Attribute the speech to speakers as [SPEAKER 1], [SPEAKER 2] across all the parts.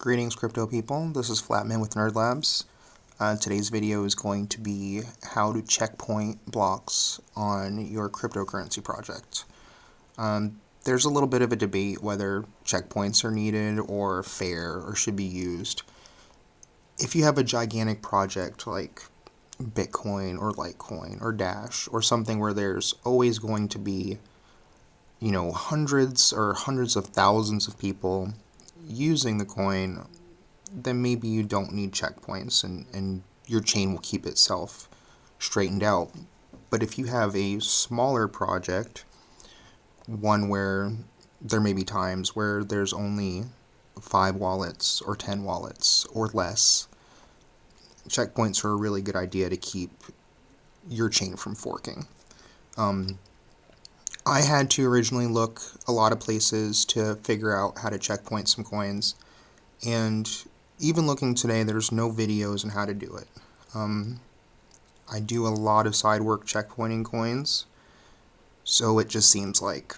[SPEAKER 1] Greetings, crypto people. This is Flatman with Nerdlabs. Today's video is going to be how to checkpoint blocks on your cryptocurrency project. There's a little bit of a debate whether checkpoints are needed or fair or should be used. If you have a gigantic project like Bitcoin or Litecoin or Dash or something where there's always going to be, hundreds of thousands of people using the coin, then maybe you don't need checkpoints and your chain will keep itself straightened out. But if you have a smaller project, one where there may be times where there's only 5 wallets or 10 wallets or less, checkpoints are a really good idea to keep your chain from forking. I had to originally look a lot of places to figure out how to checkpoint some coins, and even looking today, there's no videos on how to do it. I do a lot of side work checkpointing coins, so it just seems like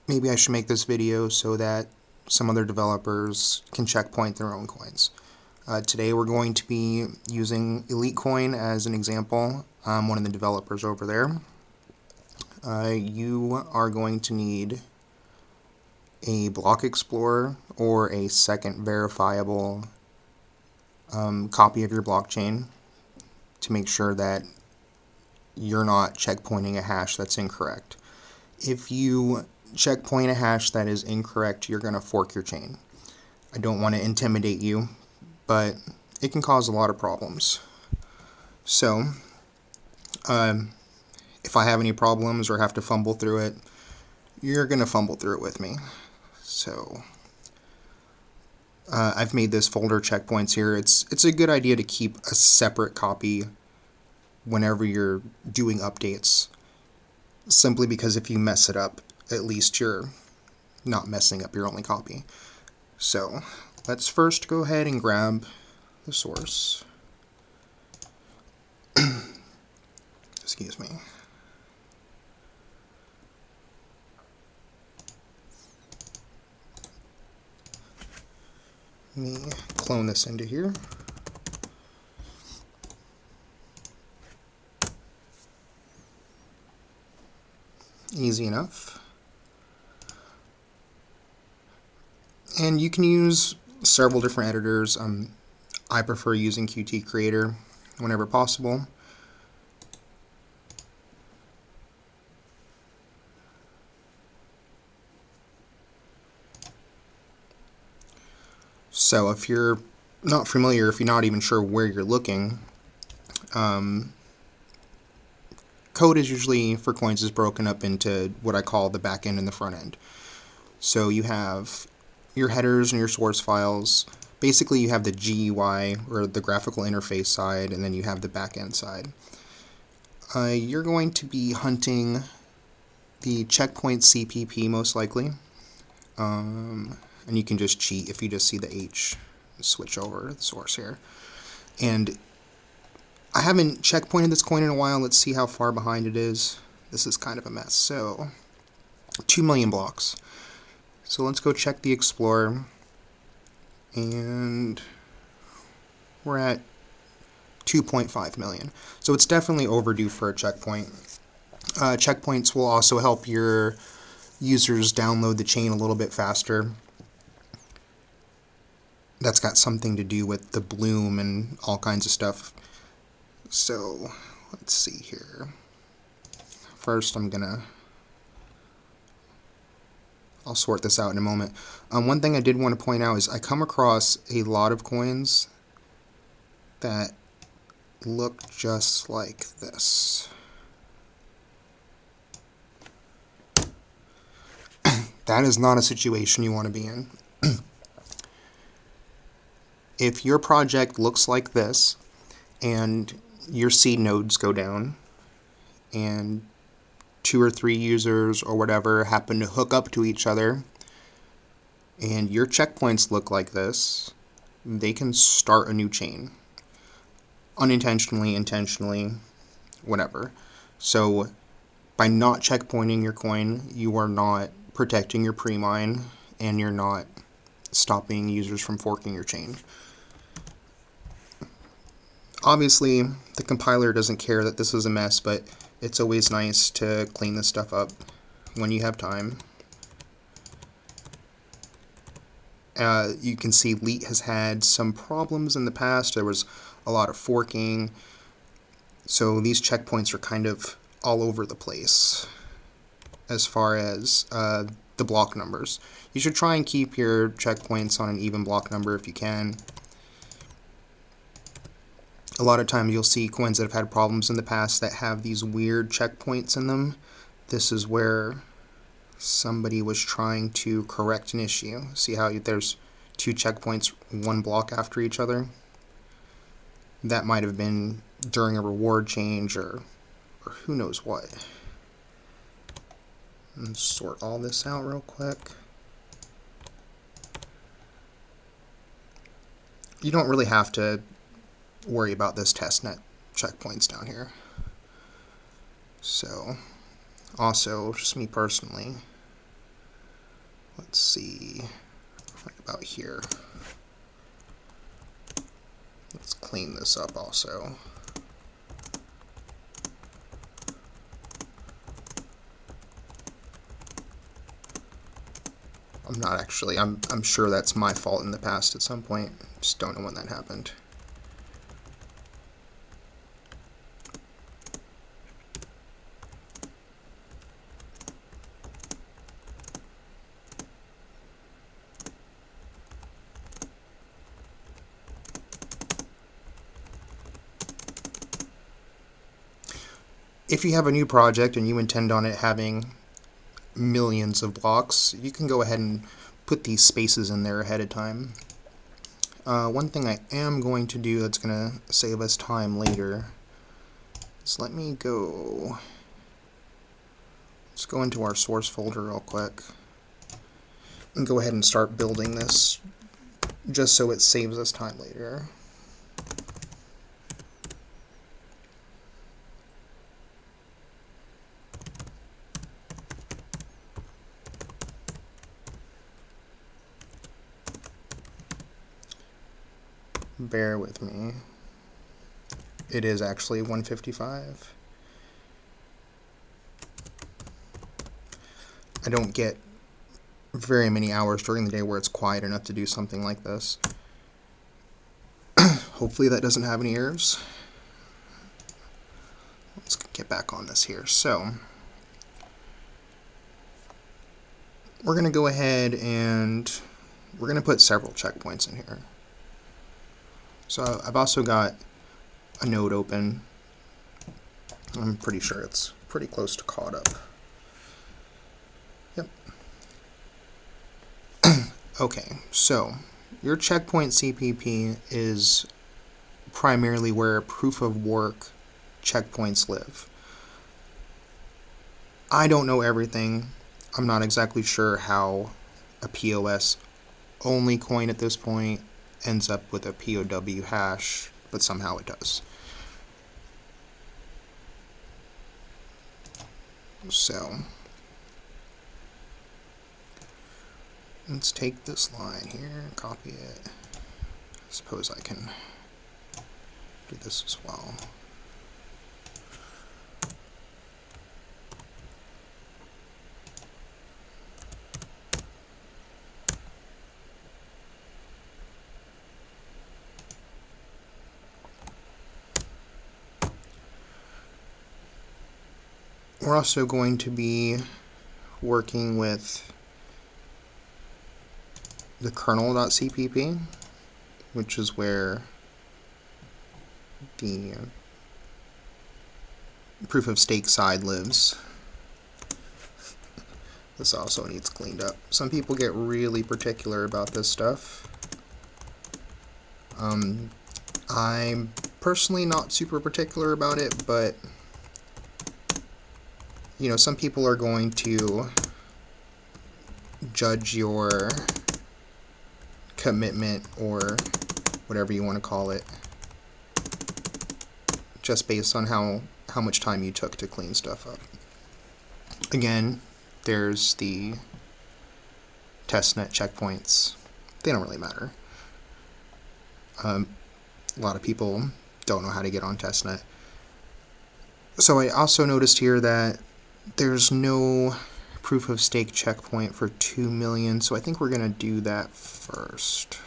[SPEAKER 1] maybe I should make this video so that some other developers can checkpoint their own coins. Today we're going to be using Elitecoin as an example. I'm one of the developers over there. You are going to need a block explorer or a second verifiable copy of your blockchain to make sure that you're not checkpointing a hash that's incorrect. If you checkpoint a hash that is incorrect, you're going to fork your chain. I don't want to intimidate you, but it can cause a lot of problems. So, if I have any problems or have to fumble through it, you're going to fumble through it with me. So, I've made this folder checkpoints here. It's a good idea to keep a separate copy whenever you're doing updates, simply because if you mess it up, at least you're not messing up your only copy. So, let's first go ahead and grab the source. Excuse me. Let me clone this into here. Easy enough. And you can use several different editors. I prefer using Qt Creator whenever possible. So if you're not familiar, if you're not even sure where you're looking, code is usually for coins is broken up into what I call the back end and the front end. So you have your headers and your source files. Basically you have the GUI or the graphical interface side, and then you have the back end side. You're going to be hunting the checkpoint CPP most likely. And you can just cheat if you just see the H and switch over the source here. And I haven't checkpointed this coin in a while. Let's see how far behind it is. This is kind of a mess. So 2 million blocks. So let's go check the Explorer. And we're at 2.5 million. So it's definitely overdue for a checkpoint. Checkpoints will also help your users download the chain a little bit faster. That's got something to do with the bloom and all kinds of stuff. So, let's see here. First, I'll sort this out in a moment. One thing I did want to point out is I come across a lot of coins that look just like this. That is not a situation you want to be in. If your project looks like this, and your seed nodes go down, and 2 or 3 users or whatever happen to hook up to each other, and your checkpoints look like this, they can start a new chain. Unintentionally, intentionally, whatever. So, by not checkpointing your coin, you are not protecting your pre-mine, and you're not stopping users from forking your chain. Obviously, the compiler doesn't care that this is a mess, but it's always nice to clean this stuff up when you have time. You can see Elite has had some problems in the past. There was a lot of forking, so these checkpoints are kind of all over the place as far as the block numbers. You should try and keep your checkpoints on an even block number if you can. A lot of times you'll see coins that have had problems in the past that have these weird checkpoints in them. This is where somebody was trying to correct an issue. See how there's two checkpoints, one block after each other? That might have been during a reward change or who knows what. Let's sort all this out real quick. You don't really have to worry about this testnet checkpoints down here. So, also, just me personally, let's see, right about here. Let's clean this up also. I'm sure that's my fault in the past at some point. Just don't know when that happened. If you have a new project and you intend on it having millions of blocks, you can go ahead and put these spaces in there ahead of time. One thing I am going to do that's going to save us time later is let's go into our source folder real quick and go ahead and start building this just so it saves us time later. Bear with me. It is actually 1:55. I don't get very many hours during the day where it's quiet enough to do something like this. Hopefully that doesn't have any errors. Let's get back on this here. So, we're going to go ahead and we're going to put several checkpoints in here. So I've also got a node open. I'm pretty sure it's pretty close to caught up. Yep. Okay, so your checkpoint CPP is primarily where proof of work checkpoints live. I don't know everything. I'm not exactly sure how a POS only coin at this point ends up with a POW hash, but somehow it does. So, let's take this line here, copy it. I suppose I can do this as well. We're also going to be working with the kernel.cpp, which is where the proof of stake side lives. This also needs cleaned up. Some people get really particular about this stuff. I'm personally not super particular about it, but you know, some people are going to judge your commitment, or whatever you want to call it, just based on how much time you took to clean stuff up. Again, there's the testnet checkpoints. they don't really matter. A lot of people don't know how to get on testnet. So I also noticed here that there's no proof of stake checkpoint for 2 million, so I think we're going to do that first.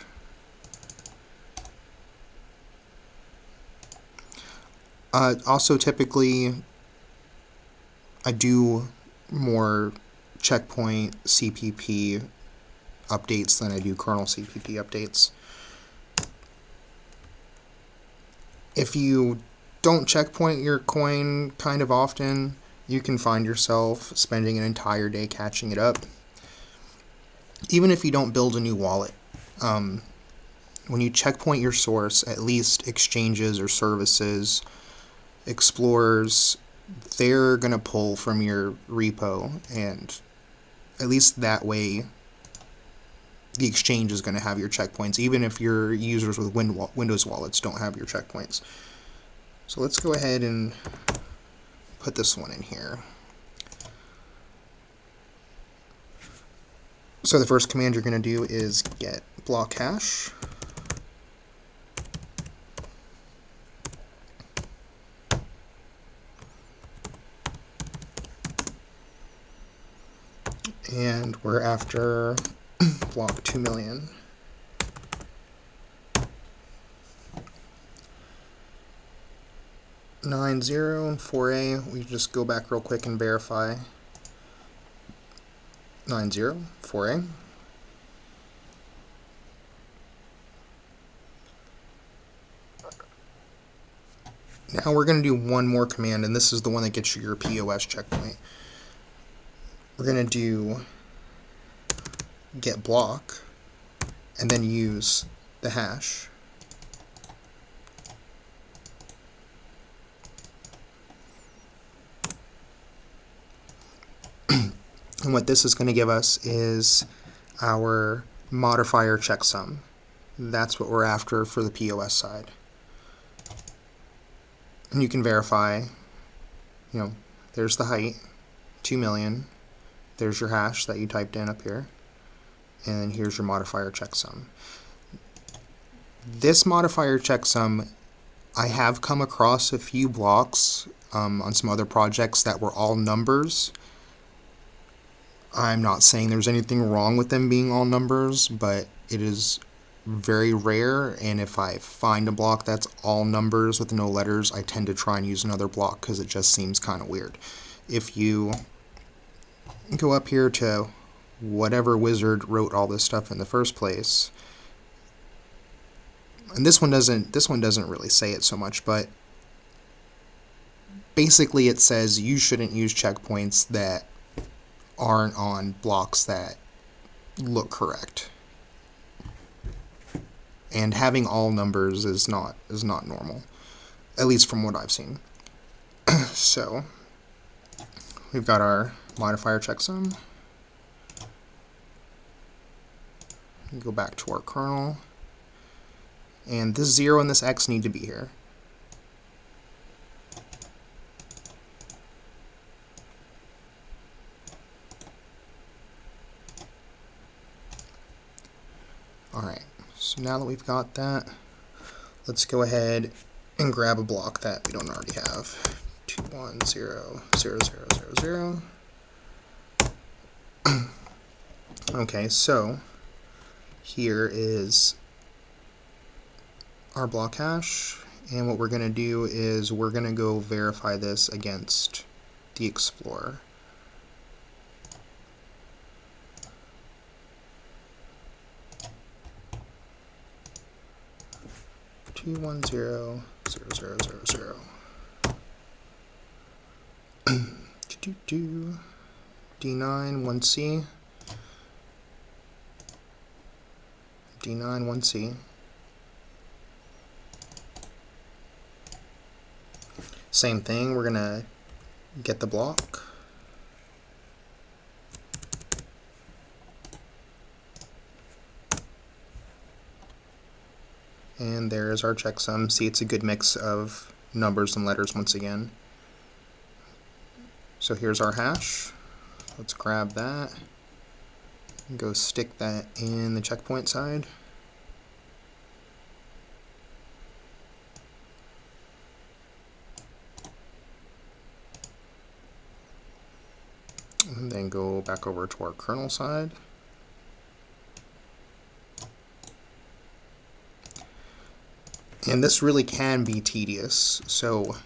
[SPEAKER 1] Also, typically, I do more checkpoint CPP updates than I do kernel CPP updates. If you don't checkpoint your coin kind of often, you can find yourself spending an entire day catching it up. Even if you don't build a new wallet, when you checkpoint your source, at least exchanges or services, explorers, they're going to pull from your repo, and at least that way the exchange is going to have your checkpoints, even if your users with Windows wallets don't have your checkpoints. So let's go ahead and put this one in here. So the first command you're going to do is get block hash. And we're after block 2 million. Nine zero and 4A, we just go back real quick and verify. 90, 4A. Now we're going to do one more command, and this is the one that gets you your POS checkpoint. We're going to do get block, and then use the hash. And what this is going to give us is our modifier checksum. That's what we're after for the POS side. And you can verify, there's the height, 2 million. There's your hash that you typed in up here. And then here's your modifier checksum. This modifier checksum, I have come across a few blocks on some other projects that were all numbers. I'm not saying there's anything wrong with them being all numbers, but it is very rare, and if I find a block that's all numbers with no letters, I tend to try and use another block because it just seems kind of weird. If you go up here to whatever wizard wrote all this stuff in the first place, and this one doesn't really say it so much, but basically it says you shouldn't use checkpoints that aren't on blocks that look correct. And having all numbers is not normal, at least from what I've seen. So we've got our modifier checksum. Go back to our kernel, and this 0 and this x need to be here. Alright, so now that we've got that, let's go ahead and grab a block that we don't already have. 2100000. Okay, so here is our block hash, and what we're going to do is we're going to go verify this against the Explorer. Two one zero zero zero zero zero. D9 1C. D9 1C. Same thing, we're gonna get the block. And there's our checksum. See, it's a good mix of numbers and letters once again. So here's our hash. Let's grab that Go stick that in the checkpoint side. And then go back over to our kernel side. And this really can be tedious, so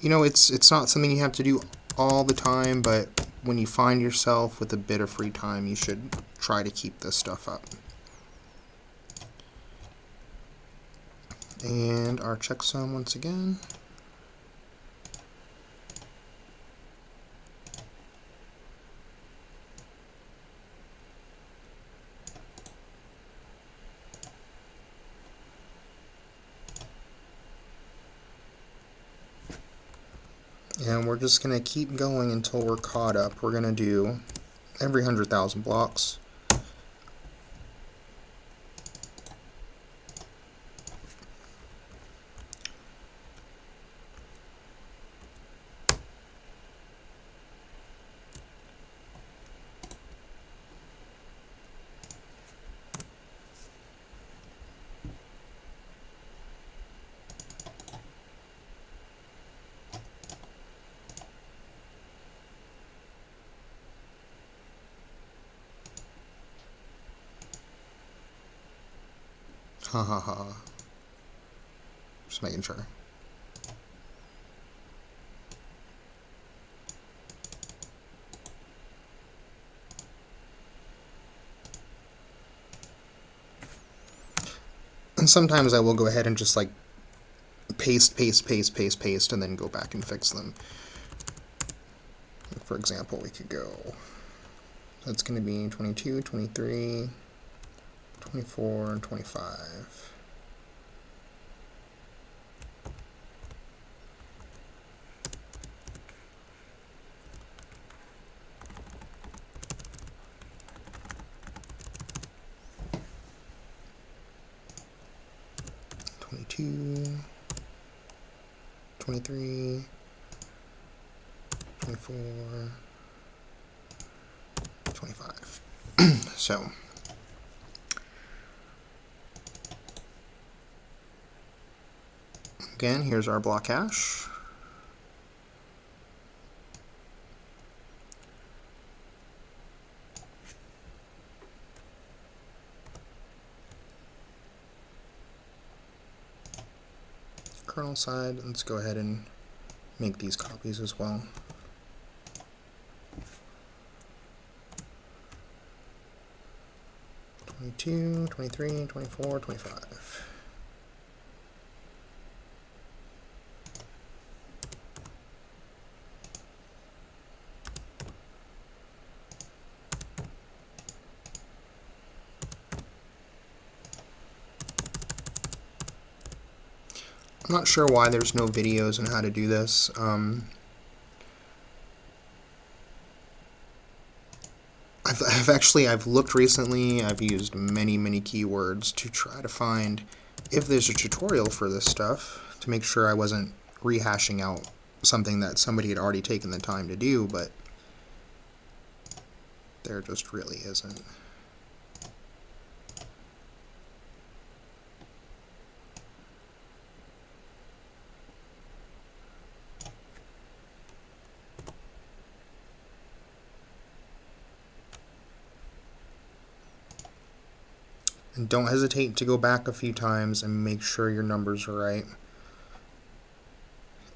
[SPEAKER 1] it's not something you have to do all the time, but when you find yourself with a bit of free time, you should try to keep this stuff up. And our checksum once again. And we're just going to keep going until we're caught up. We're going to do every 100,000 blocks. Ha ha ha. Just making sure. And sometimes I will go ahead and just like paste, and then go back and fix them. For example, we could go, that's going to be 22, 23, 24, and 25. 22, 23, 24, 25. So again, here's our block hash. Kernel side, let's go ahead and make these copies as well. Twenty-two, 23, 24, 25. I'm not sure why there's no videos on how to do this. I've looked recently. I've used many keywords to try to find if there's a tutorial for this stuff to make sure I wasn't rehashing out something that somebody had already taken the time to do, but there just really isn't. And don't hesitate to go back a few times and make sure your numbers are right.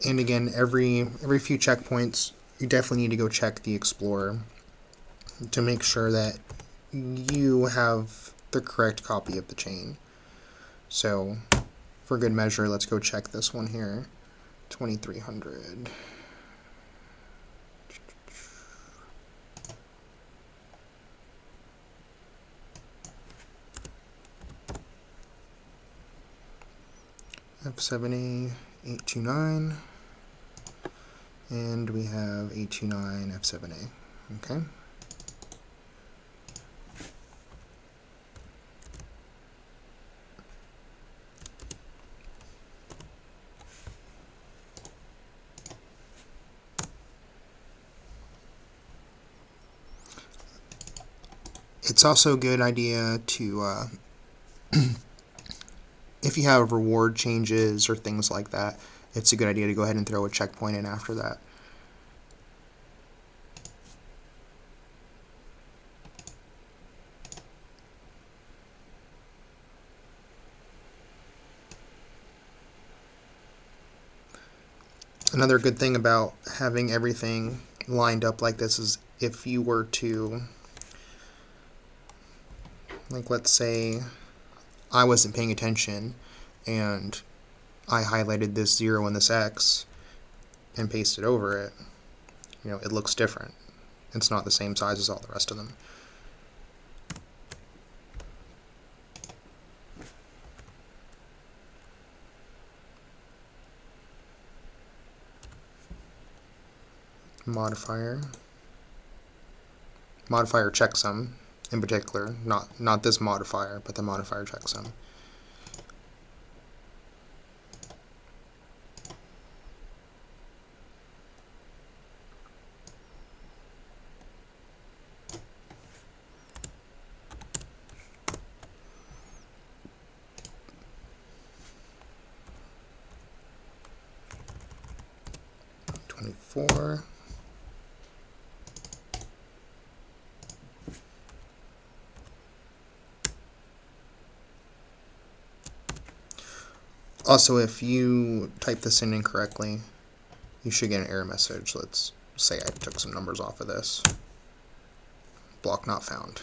[SPEAKER 1] And again, every few checkpoints, you definitely need to go check the Explorer to make sure that you have the correct copy of the chain. So, for good measure, let's go check this one here. 2300. F7A 829, and we have 829 F7A. Okay. It's also a good idea to, if you have reward changes or things like that, it's a good idea to go ahead and throw a checkpoint in after that. Another good thing about having everything lined up like this is if you were to, like, let's say I wasn't paying attention and I highlighted this 0 and this X and pasted over it, it looks different. It's not the same size as all the rest of them. Modifier checksum in particular, not this modifier, but the modifier checksum. .24. Also, if you type this in incorrectly, you should get an error message. Let's say I took some numbers off of this. Block not found.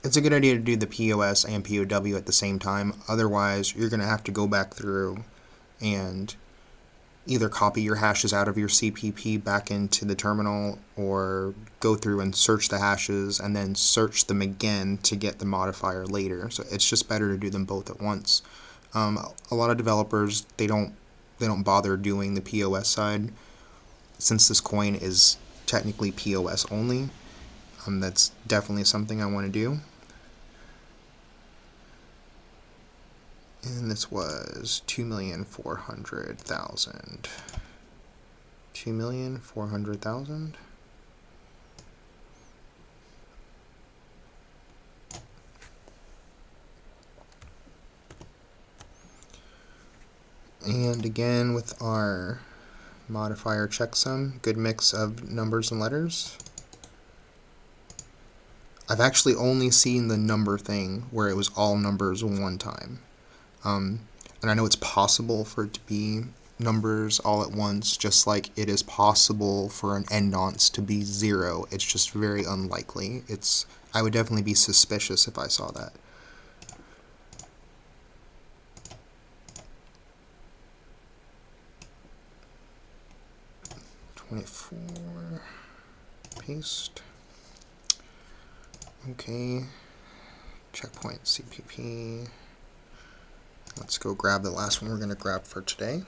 [SPEAKER 1] It's a good idea to do the POS and POW at the same time. Otherwise, you're going to have to go back through and either copy your hashes out of your CPP back into the terminal or go through and search the hashes and then search them again to get the modifier later. So it's just better to do them both at once. A lot of developers, they don't bother doing the POS side since this coin is technically POS only. That's definitely something I want to do. And this was 2,400,000. 2,400,000. And again with our modifier checksum, good mix of numbers and letters. I've actually only seen the number thing where it was all numbers one time. And I know it's possible for it to be numbers all at once, just like it is possible for an end nonce to be 0. It's just very unlikely. I would definitely be suspicious if I saw that. .24, paste. Okay, checkpoint CPP. Let's go grab the last one we're going to grab for today.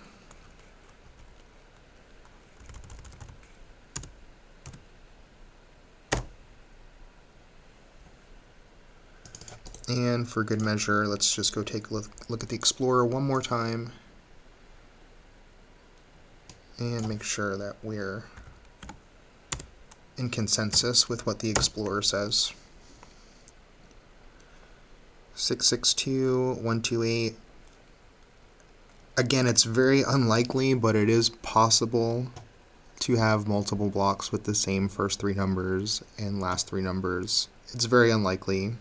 [SPEAKER 1] And for good measure, let's just go take a look at the Explorer one more time and make sure that we're in consensus with what the Explorer says. 662.128. Again, it's very unlikely, but it is possible to have multiple blocks with the same first 3 numbers and last 3 numbers. It's very unlikely.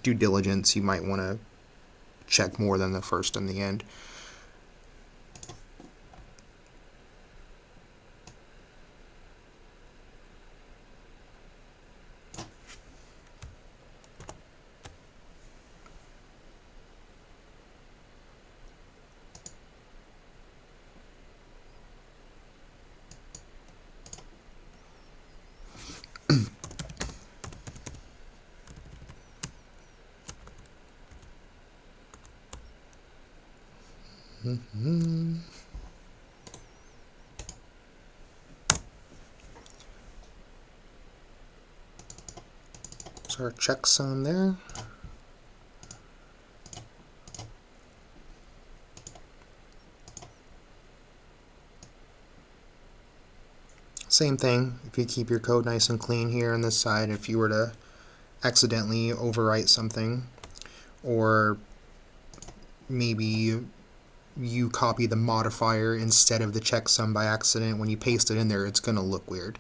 [SPEAKER 1] Due diligence, you might want to check more than the first and the end. There's our checksum there. Same thing, if you keep your code nice and clean here on this side, if you were to accidentally overwrite something, or maybe you copy the modifier instead of the checksum by accident, when you paste it in there, it's going to look weird.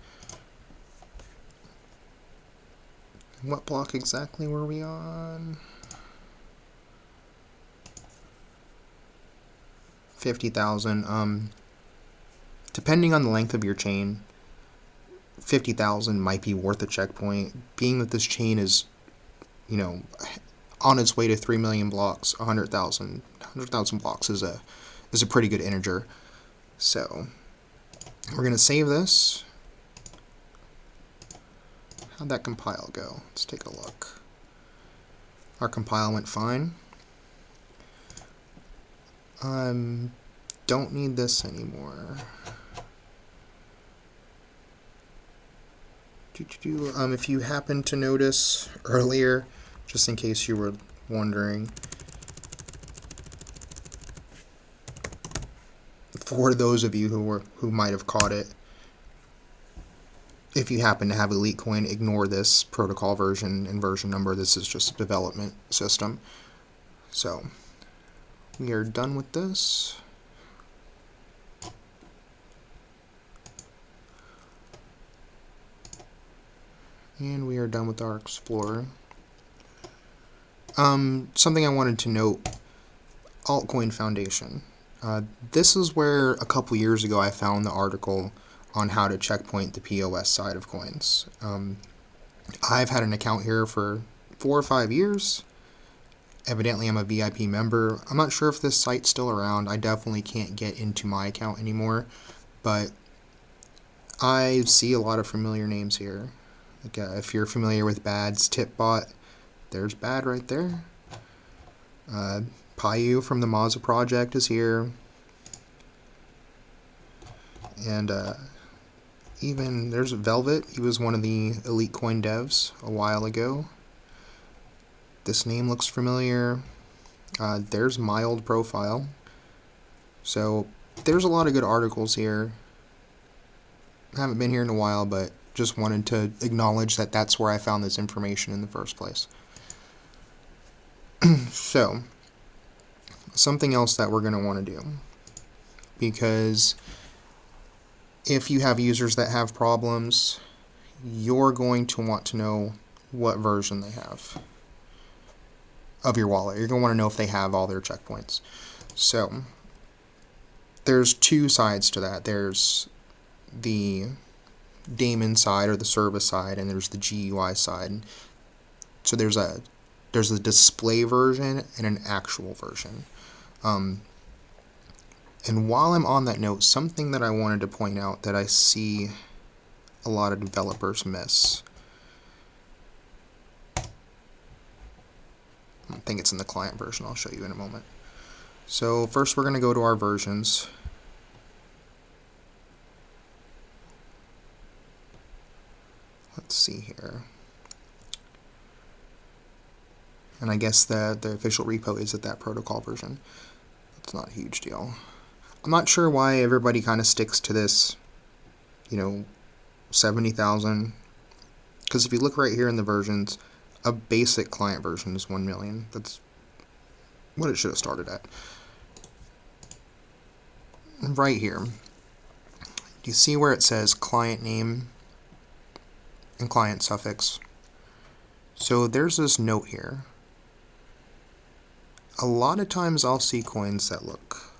[SPEAKER 1] What block exactly were we on? 50,000. Depending on the length of your chain, 50,000 might be worth a checkpoint. Being that this chain is, you know, on its way to 3 million blocks, 100,000 blocks is a pretty good integer. So we're going to save this. How'd that compile go? Let's take a look. Our compile went fine. Don't need this anymore. If you happen to notice earlier, just in case you were wondering, for those of you who might have caught it, if you happen to have Elitecoin, ignore this protocol version and version number. This is just a development system. So we are done with this. And we are done with our Explorer. Something I wanted to note, Altcoin Foundation. This is where a couple years ago I found the article on how to checkpoint the POS side of coins. I've had an account here for 4 or 5 years. Evidently I'm a VIP member. I'm not sure if this site's still around. I definitely can't get into my account anymore, but I see a lot of familiar names here. Like, if you're familiar with Bad's Tipbot, there's Bad right there. Payu from the Maza project is here. And even there's Velvet. He was one of the Elitecoin devs a while ago. This name looks familiar. There's my old profile. So there's a lot of good articles here. I haven't been here in a while, but just wanted to acknowledge that that's where I found this information in the first place. So, something else that we're going to want to do, because if you have users that have problems, you're going to want to know what version they have of your wallet. You're going to want to know if they have all their checkpoints. So, there's two sides to that. There's the daemon side or the service side, and there's the GUI side. So there's a display version and an actual version. And while I'm on that note, something that I wanted to point out that I see a lot of developers miss. I think it's in the client version. I'll show you in a moment. So first we're going to go to our versions. Let's see here. And I guess the official repo is at that protocol version. It's not a huge deal. I'm not sure why everybody kind of sticks to this, 70,000. Because if you look right here in the versions, a basic client version is 1 million. That's what it should have started at. Right here, do you see where it says client name and client suffix? So there's this note here. A lot of times I'll see coins that look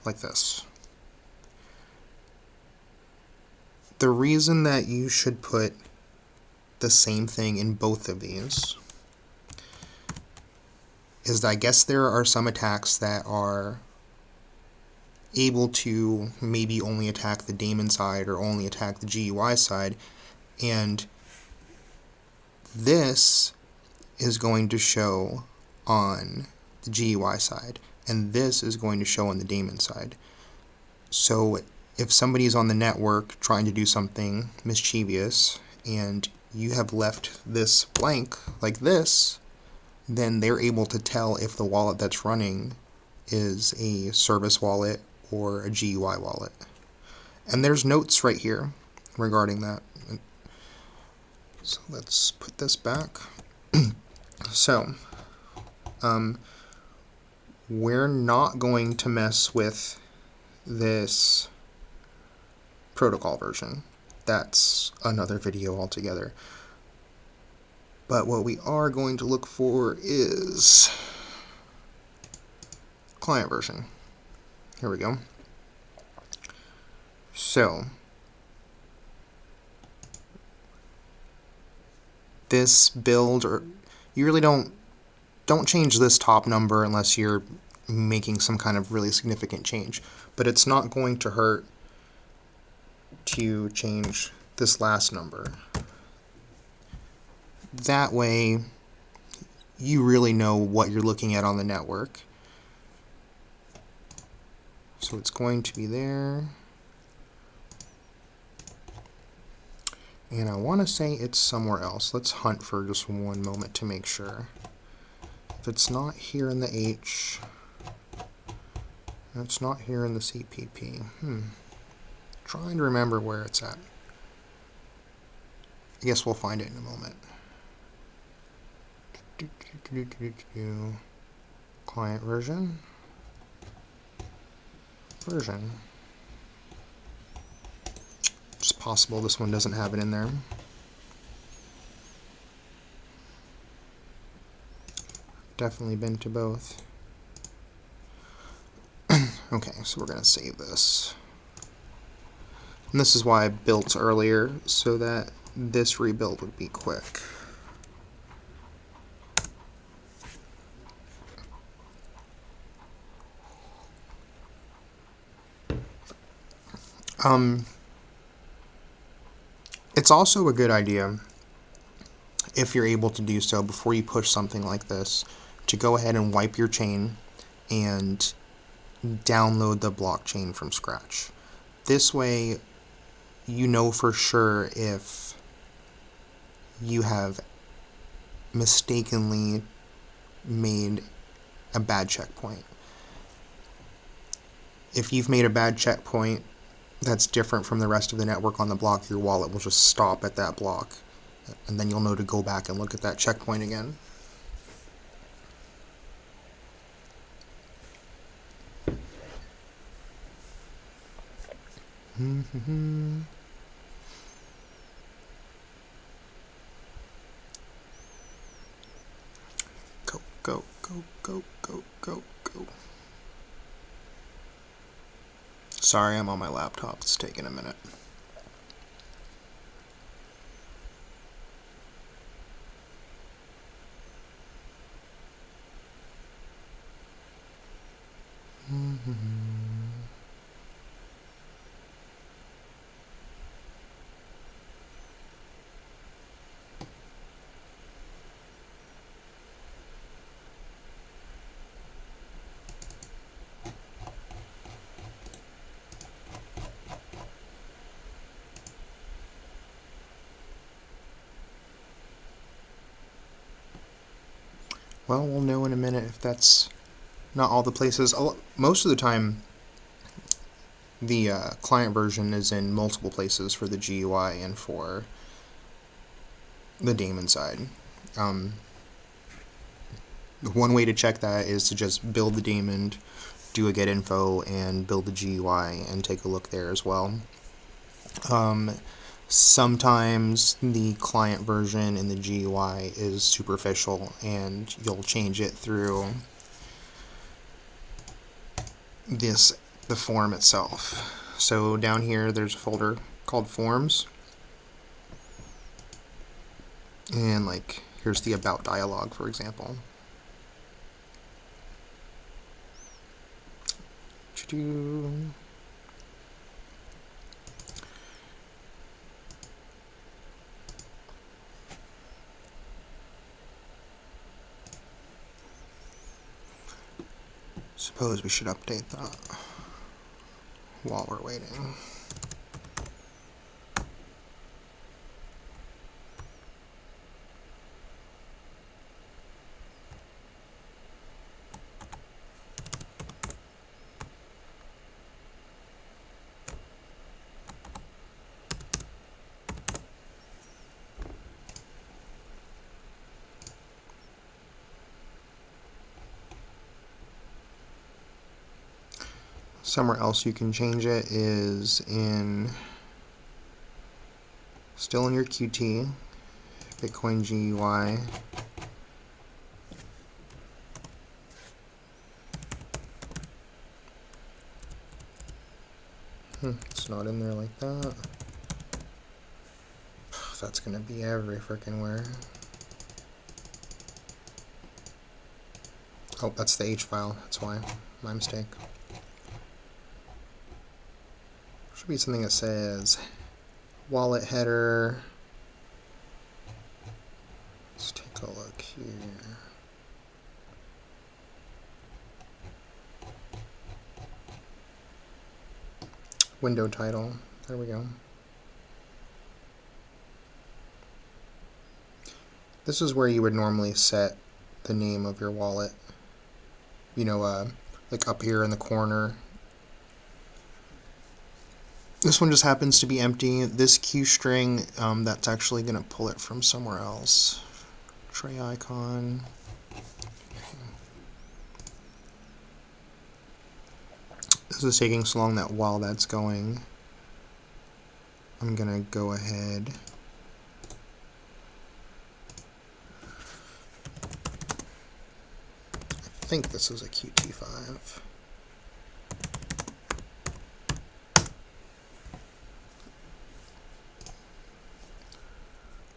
[SPEAKER 1] like this. The reason that you should put the same thing in both of these is that I guess there are some attacks that are able to maybe only attack the daemon side or only attack the GUI side, and this is going to show on the GUI side, and this is going to show on the daemon side. So if somebody's on the network trying to do something mischievous and you have left this blank like this, then they're able to tell if the wallet that's running is a service wallet or a GUI wallet. And there's notes right here regarding that. So let's put this back. So, we're not going to mess with this protocol version. That's another video altogether. But what we are going to look for is client version. Here we go. So, this build, or you really don't change this top number unless you're making some kind of really significant change. But it's not going to hurt to change this last number. That way, you really know what you're looking at on the network. So it's going to be there. And I want to say it's somewhere else. Let's hunt for just one moment to make sure. If it's not here in the H, it's not here in the CPP. Trying to remember where it's at. I guess we'll find it in a moment. Client version. It's possible this one doesn't have it in there. Definitely been to both. Okay, so we're going to save this. And this is why I built earlier, so that this rebuild would be quick. It's also a good idea, if you're able to do so before you push something like this, to go ahead and wipe your chain and download the blockchain from scratch. This way, you know for sure if you have mistakenly made a bad checkpoint. If you've made a bad checkpoint that's different from the rest of the network on the block, your wallet will just stop at that block, and then you'll know to go back and look at that checkpoint again. Go, go, go, go, go, go, go. Sorry, I'm on my laptop. It's taking a minute. Well, we'll know in a minute if that's not all the places. Most of the time, the client version is in multiple places for the GUI and for the daemon side. One way to check that is to just build the daemon, do a get info, and build the GUI and take a look there as well. Sometimes the client version in the GUI is superficial and you'll change it through the form itself. So down here there's a folder called forms, and like here's the about dialog, for example. Suppose we should update that while we're waiting. Somewhere else you can change it is still in your QT, Bitcoin GUI. It's not in there like that. That's gonna be every frickin' where. Oh, that's the H file. That's why. My mistake. Should be something that says wallet header. Let's take a look here. Window title. There we go. This is where you would normally set the name of your wallet. You know, like up here in the corner. This one just happens to be empty. This Q string, that's actually going to pull it from somewhere else. Tray icon. This is taking so long that while that's going, I'm going to go ahead. I think this is a QT5.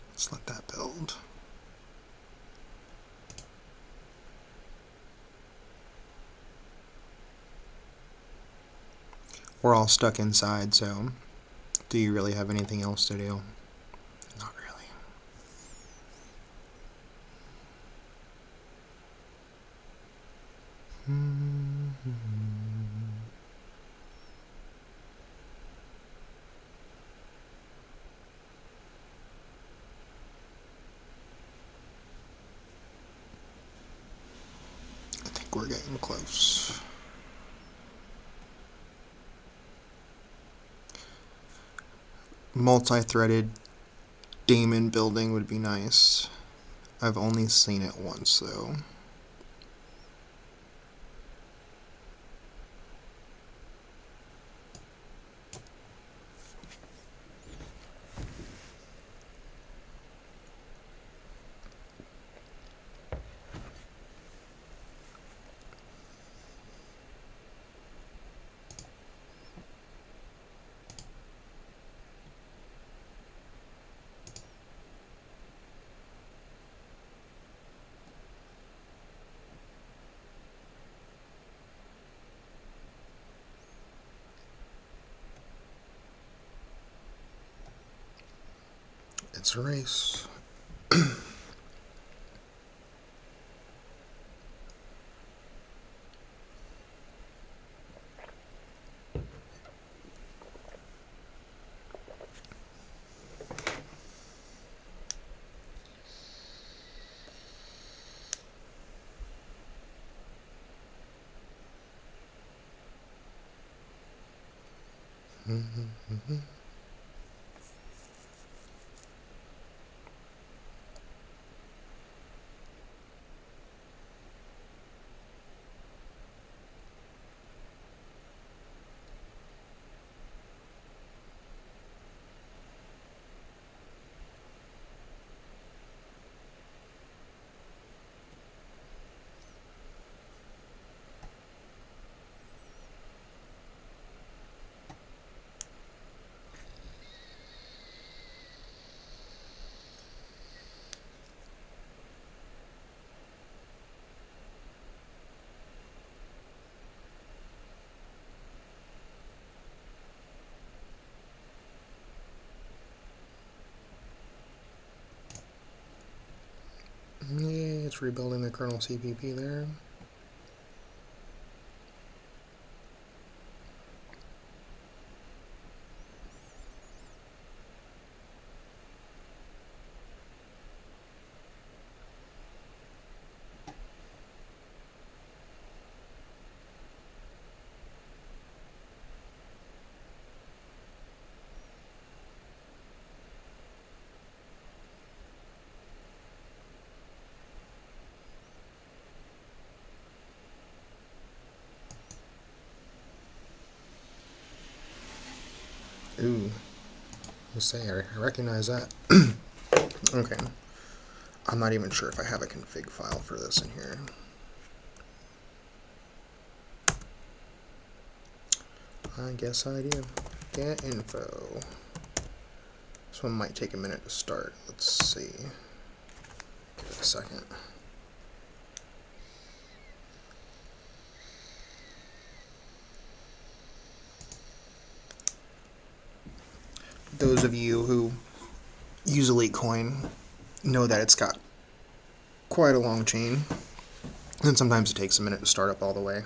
[SPEAKER 1] Let's let that build. We're all stuck inside, so do you really have anything else to do? Not really. I think we're getting close. Multi-threaded daemon building would be nice. I've only seen it once though. It's a race. Yeah, it's rebuilding the kernel CPP there. Ooh, let's say I recognize that. Okay. I'm not even sure if I have a config file for this in here. I guess I do. Get info. This one might take a minute to start. Let's see. Give it a second. Those of you who use Elitecoin know that it's got quite a long chain, and sometimes it takes a minute to start up all the way.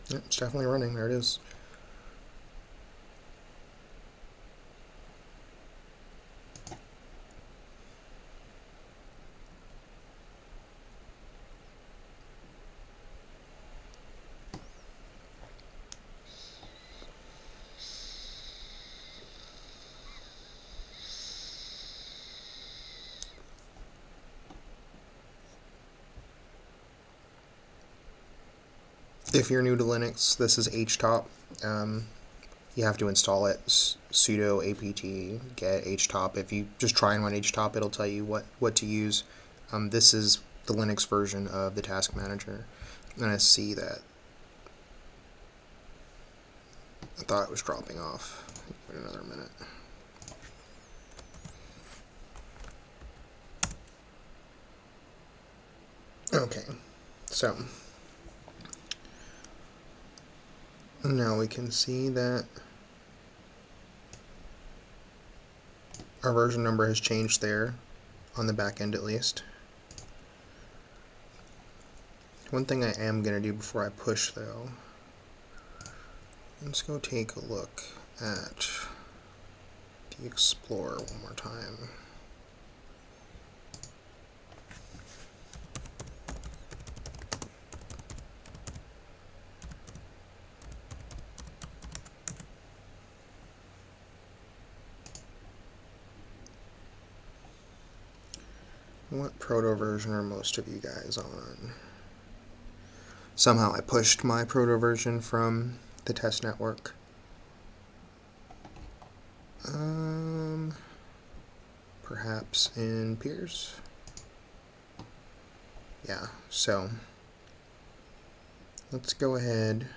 [SPEAKER 1] Yep, it's definitely running. There it is. If you're new to Linux, this is htop. You have to install it. Sudo apt get htop. If you just try and run htop, it'll tell you what to use. This is the Linux version of the task manager. And I see that I thought it was dropping off. Wait another minute. Okay, so now we can see that our version number has changed there, on the back end at least. One thing I am going to do before I push though, let's go take a look at the Explorer one more time. What proto version are most of you guys on? Somehow I pushed my proto version from the test network. Perhaps in peers? Yeah, so let's go ahead,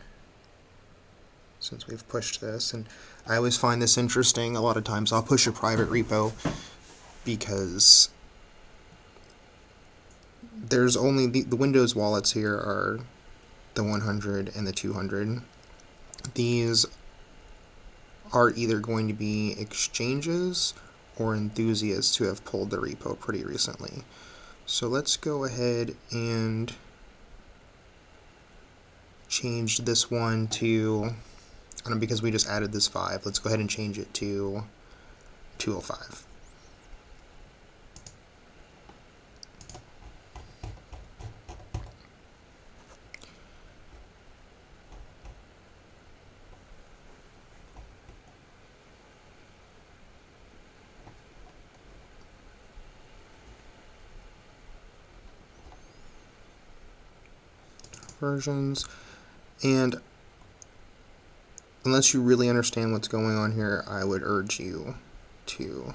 [SPEAKER 1] since we've pushed this, and I always find this interesting. A lot of times I'll push a private repo because there's only the Windows wallets here are the 100 and the 200. These are either going to be exchanges or enthusiasts who have pulled the repo pretty recently. So let's go ahead and change this one to, because we just added this 5, let's go ahead and change it to 205. Versions, and unless you really understand what's going on here, I would urge you to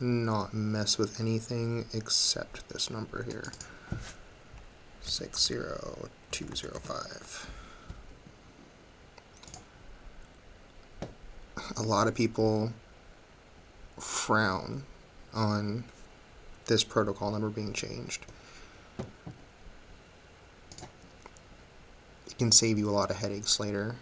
[SPEAKER 1] not mess with anything except this number here, 60205. A lot of people frown on this protocol number being changed. It can save you a lot of headaches later.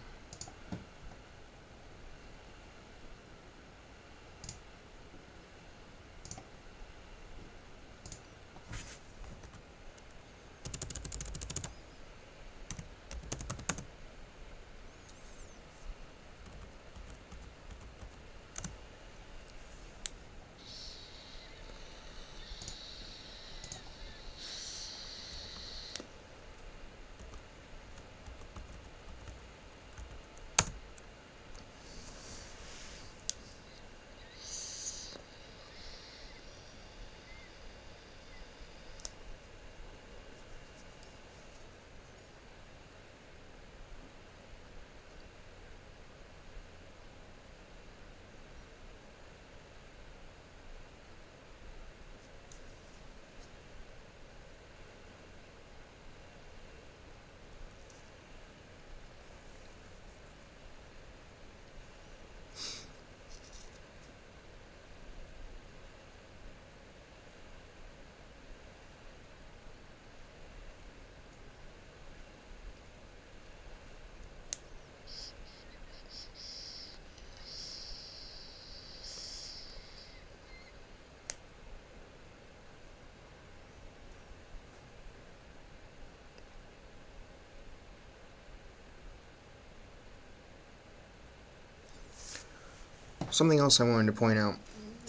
[SPEAKER 1] Something else I wanted to point out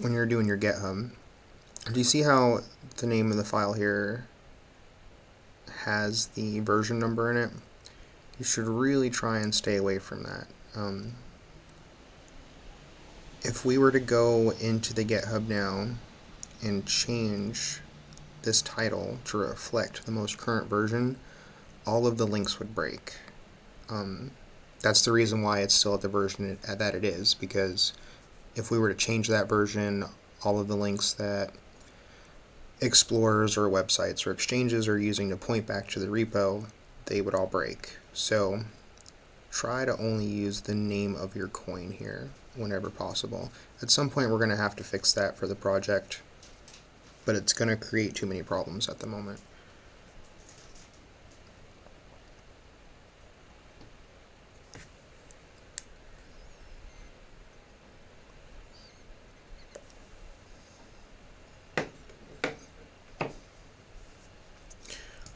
[SPEAKER 1] when you're doing your GitHub, do you see how the name of the file here has the version number in it? You should really try and stay away from that. If we were to go into the GitHub now and change this title to reflect the most current version, all of the links would break. That's the reason why it's still at the version that it is, because if we were to change that version, all of the links that explorers or websites or exchanges are using to point back to the repo, they would all break. So try to only use the name of your coin here whenever possible. At some point we're going to have to fix that for the project, but it's going to create too many problems at the moment.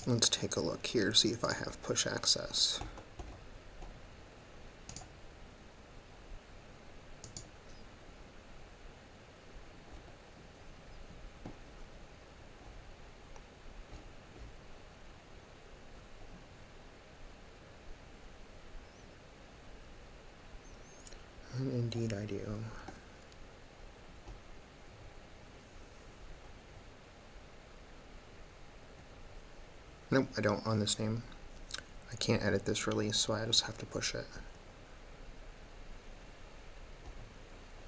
[SPEAKER 1] Let's take a look here, see if I have push access. And indeed I do. Nope, I don't on this name. I can't edit this release, so I just have to push it.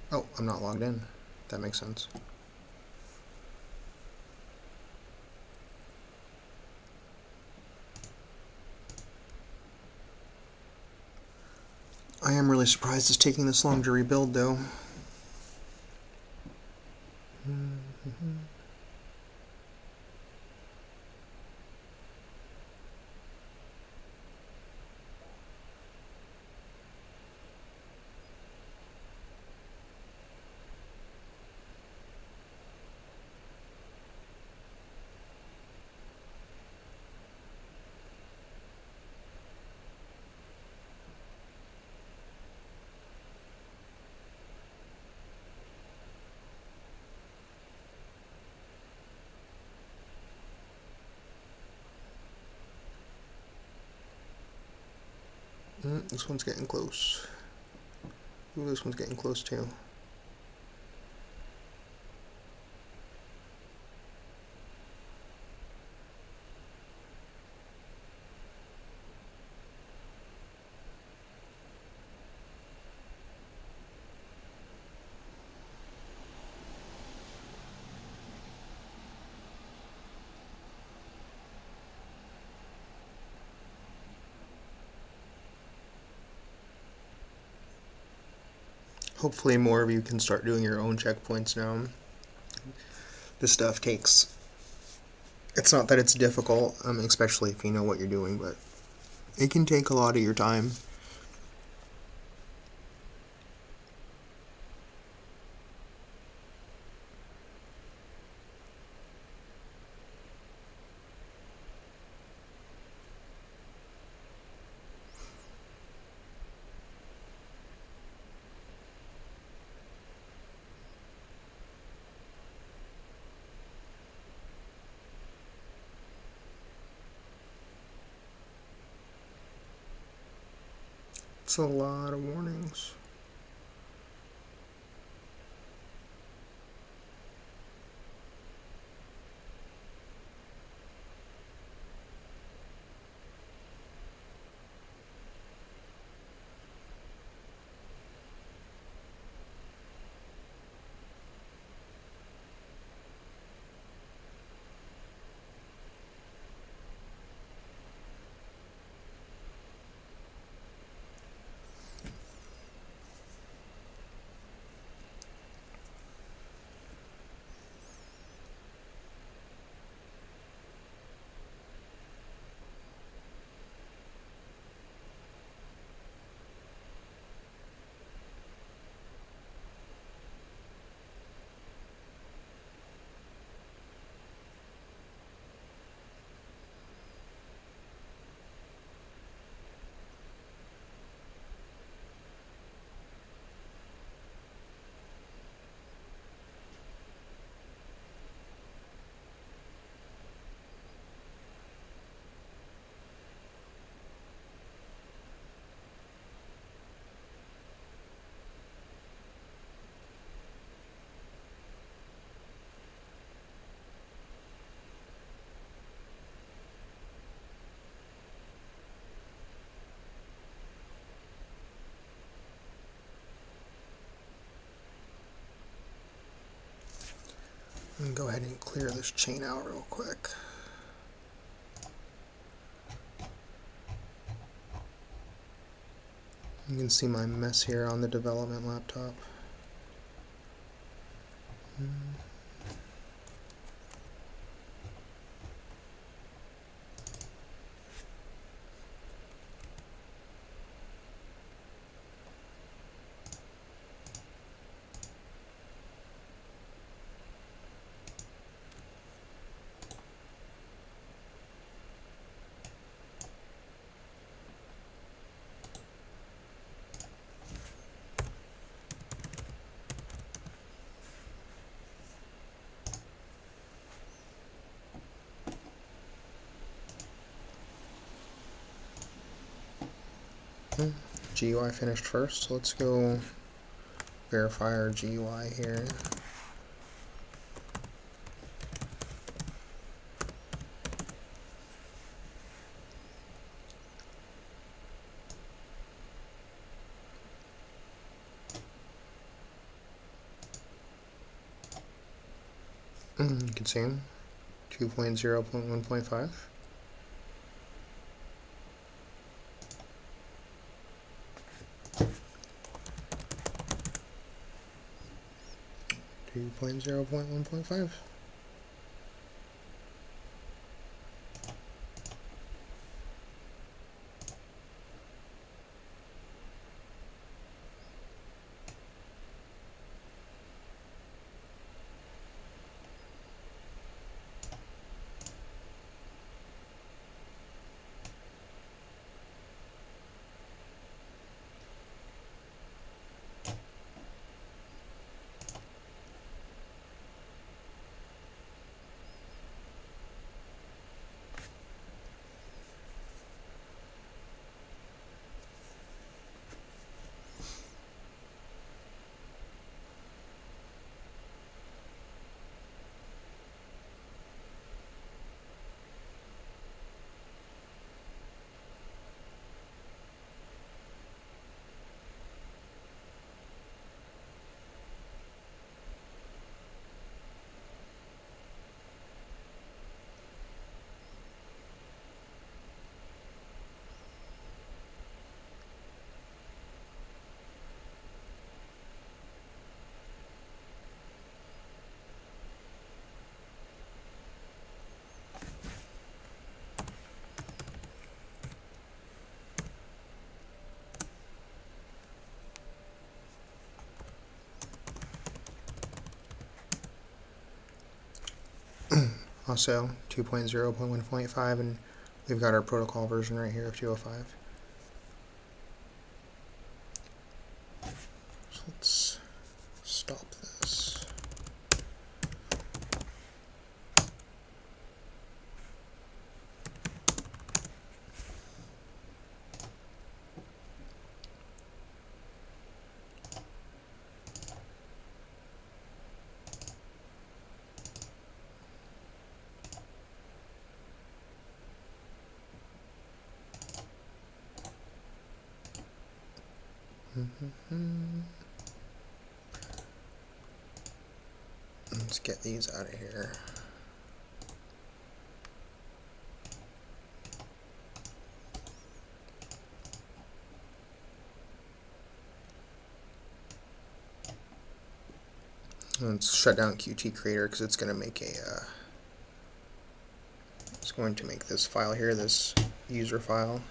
[SPEAKER 1] Oh, I'm not logged in. That makes sense. I am really surprised it's taking this long to rebuild, though. This one's getting close. Ooh, this one's getting close too. Hopefully more of you can start doing your own checkpoints now. This stuff takes. It's not that it's difficult, especially if you know what you're doing, but it can take a lot of your time. It's a lot of warnings. And go ahead and clear this chain out real quick. You can see my mess here on the development laptop. GUI finished first, so let's go verify our GUI here. You can see them, 2.0.1.5. Two point 0.1.5. Also 2.0.1.5, and we've got our protocol version right here of 205. So let's stop this. Let's get these out of here. Let's shut down Qt Creator because it's going to make it's going to make this file here, this user file.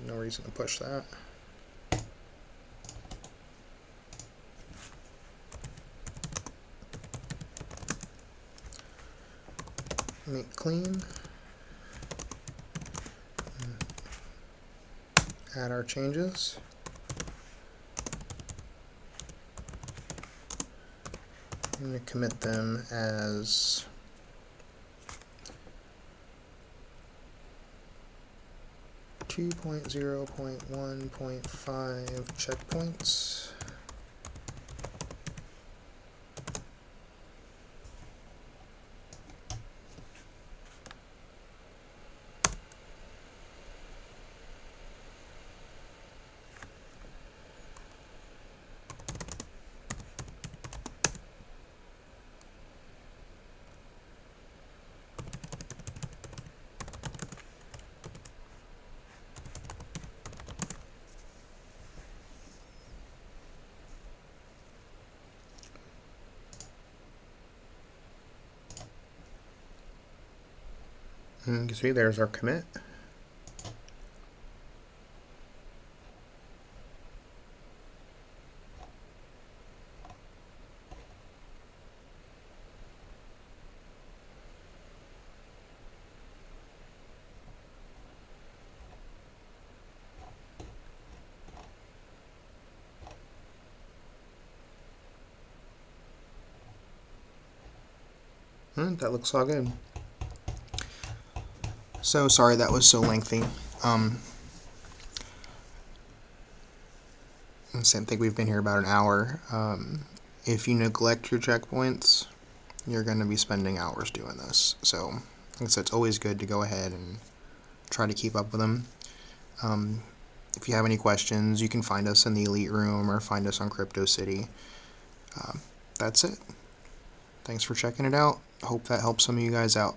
[SPEAKER 1] No reason to push that. Make clean. Add our changes. I'm going to commit them as (2.0.1.5) checkpoints. And you can see there's our commit. That looks all good. So sorry that was so lengthy. I think we've been here about an hour. If you neglect your checkpoints, you're going to be spending hours doing this. So I guess it's always good to go ahead and try to keep up with them. If you have any questions, you can find us in the Elite Room or find us on CryptoCity. That's it. Thanks for checking it out. Hope that helps some of you guys out.